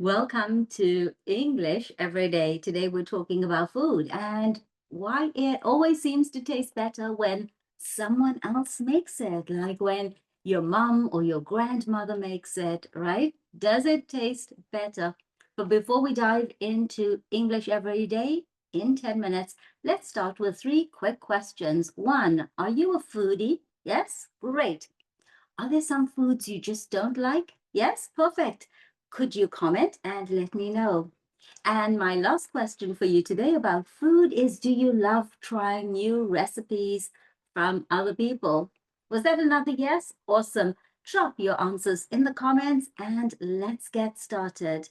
Welcome to English Every Day. Today we're talking about food and why it always seems to taste better when someone else makes it, like when your mom or your grandmother makes it, right? Does it taste better? But before we dive into English Every Day in 10 minutes, let's start with three quick questions. One, are you a foodie? Yes? Great. Are there some foods you just don't like? Yes, perfect. Could you comment and let me know? And my last question for you today about food is, do you love trying new recipes from other people? Was that another yes? Awesome. Drop your answers in the comments and let's get started.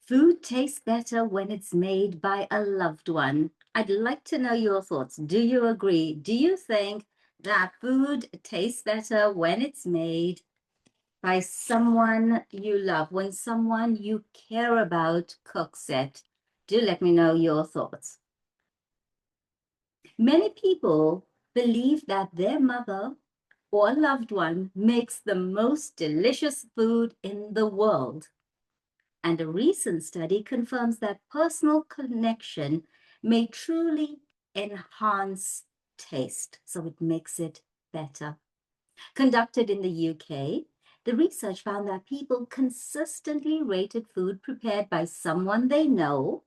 Food tastes better when it's made by a loved one. I'd like to know your thoughts. Do you agree? Do you think that food tastes better when it's made by someone you love, when someone you care about cooks it? Do let me know your thoughts. Many people believe that their mother or loved one makes the most delicious food in the world. And a recent study confirms that personal connection may truly enhance taste, so it makes it better. Conducted in the UK, the research found that people consistently rated food prepared by someone they know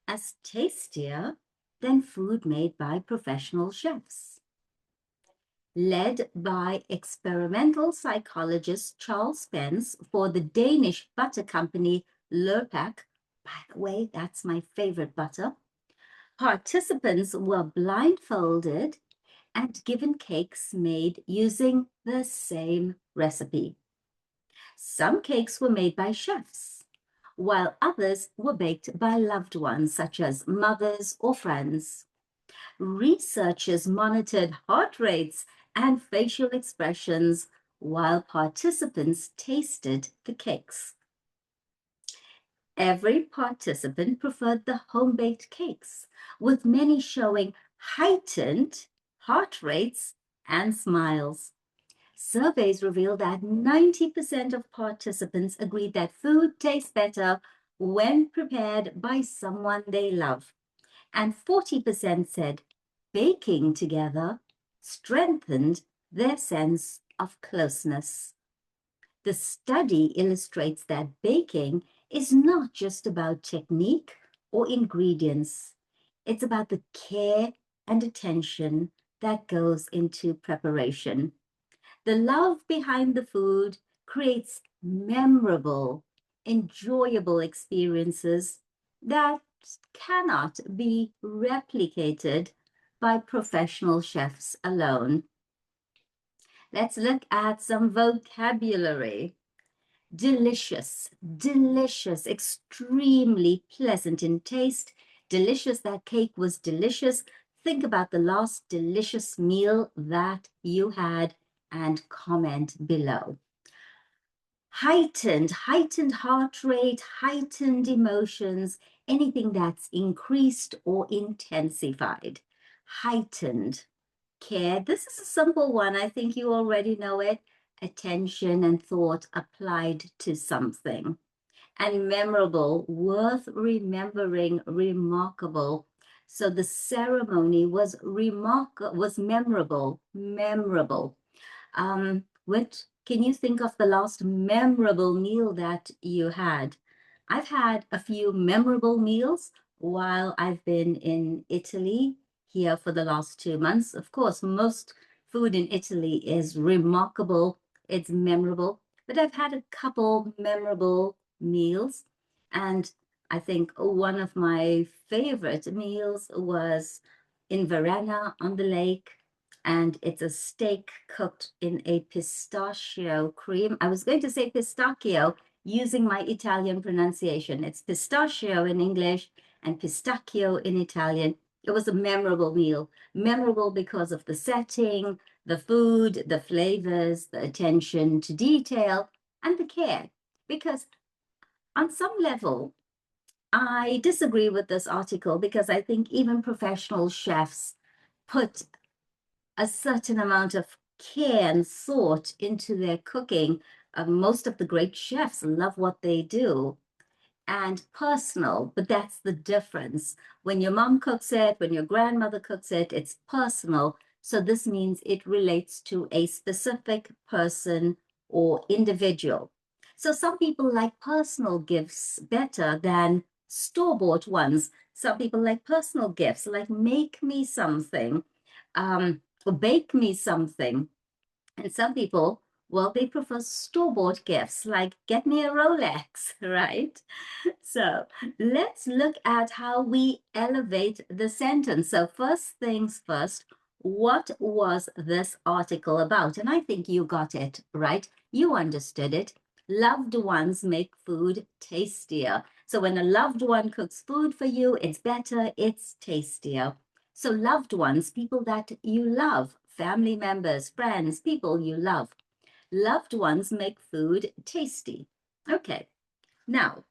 as tastier than food made by professional chefs. Led by experimental psychologist Charles Spence for the Danish butter company Lurpak, by the way, that's my favorite butter, participants were blindfolded and given cakes made using the same recipe. Some cakes were made by chefs, while others were baked by loved ones, such as mothers or friends. Researchers monitored heart rates and facial expressions while participants tasted the cakes. Every participant preferred the home-baked cakes, with many showing heightened heart rates and smiles. Surveys revealed that 90% of participants agreed that food tastes better when prepared by someone they love, and 40% said baking together strengthened their sense of closeness. The study illustrates that baking is not just about technique or ingredients. It's about the care and attention that goes into preparation. The love behind the food creates memorable, enjoyable experiences that cannot be replicated by professional chefs alone. Let's look at some vocabulary. Delicious, delicious, extremely pleasant in taste. Delicious, that cake was delicious. Think about the last delicious meal that you had and comment below. Heightened heart rate, heightened emotions, anything that's increased or intensified. Heightened care. This is a simple one. I think you already know it. Attention and thought applied to something. And memorable, worth remembering, remarkable. So the ceremony was memorable, memorable. What can you think of the last memorable meal that you had? I've had a few memorable meals while I've been in Italy here for the last 2 months. Of course, most food in Italy is remarkable, it's memorable, but I've had a couple memorable meals. And I think one of my favorite meals was in Verona on the lake, and it's a steak cooked in a pistachio cream. I was going to say pistachio using my Italian pronunciation. It's pistachio in English and pistachio in Italian. It was a memorable meal, memorable because of the setting, the food, the flavors, the attention to detail, and the care. Because on some level, I disagree with this article because I think even professional chefs put a certain amount of care and thought into their cooking. Most of the great chefs love what they do. and personal, but that's the difference. When your mom cooks it, when your grandmother cooks it, it's personal. So this means it relates to a specific person or individual. So some people like personal gifts better than store-bought ones. Some people like personal gifts, like make me something, or bake me something. And some people, well, they prefer store-bought gifts, like get me a Rolex, right? So let's look at how we elevate the sentence. So first things first, what was this article about? And I think you got it, right? You understood it. Loved ones make food tastier. So when a loved one cooks food for you, it's better, it's tastier. So loved ones, people that you love, family members, friends, people you love. Loved ones make food tasty. Okay, now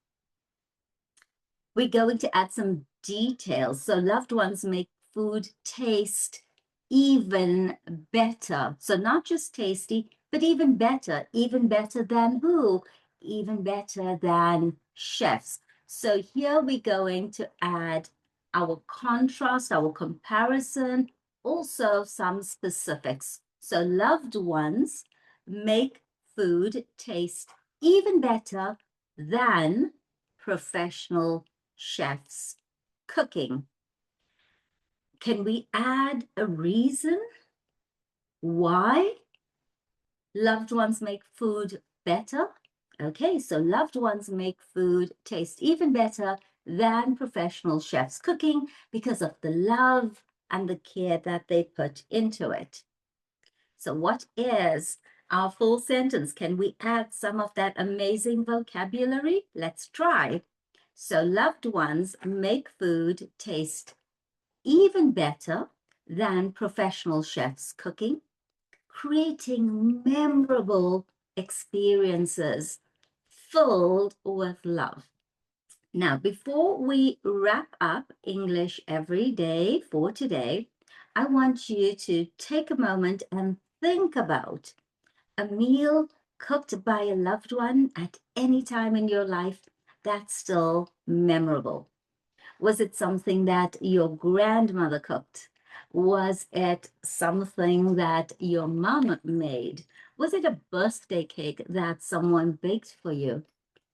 we're going to add some details. So loved ones make food taste even better. So not just tasty, but even better than who? Even better than chefs. So here we're going to add our contrast, our comparison, also some specifics. So loved ones make food taste even better than professional chefs cooking. Can we add a reason why loved ones make food better? Okay, so loved ones make food taste even better than professional chefs cooking because of the love and the care that they put into it. So what is our full sentence? Can we add some of that amazing vocabulary? Let's try. So loved ones make food taste even better than professional chefs cooking, creating memorable experiences filled with love. Now, before we wrap up English every day for today, I want you to take a moment and think about a meal cooked by a loved one at any time in your life that's still memorable. Was it something that your grandmother cooked? Was it something that your mom made? Was it a birthday cake that someone baked for you?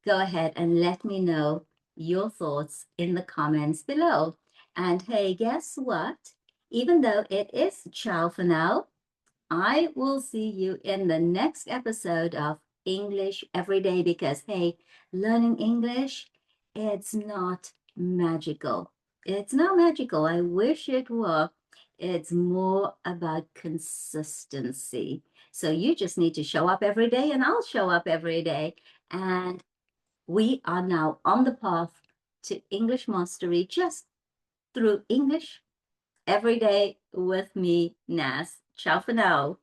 Go ahead and let me know your thoughts in the comments below. And hey, guess what? Even though it is ciao for now, I will see you in the next episode of English Every Day because, hey, learning English, it's not magical. It's not magical. I wish it were. It's more about consistency. So you just need to show up every day and I'll show up every day. And we are now on the path to English mastery just through English every day with me, Nas. Ciao for now.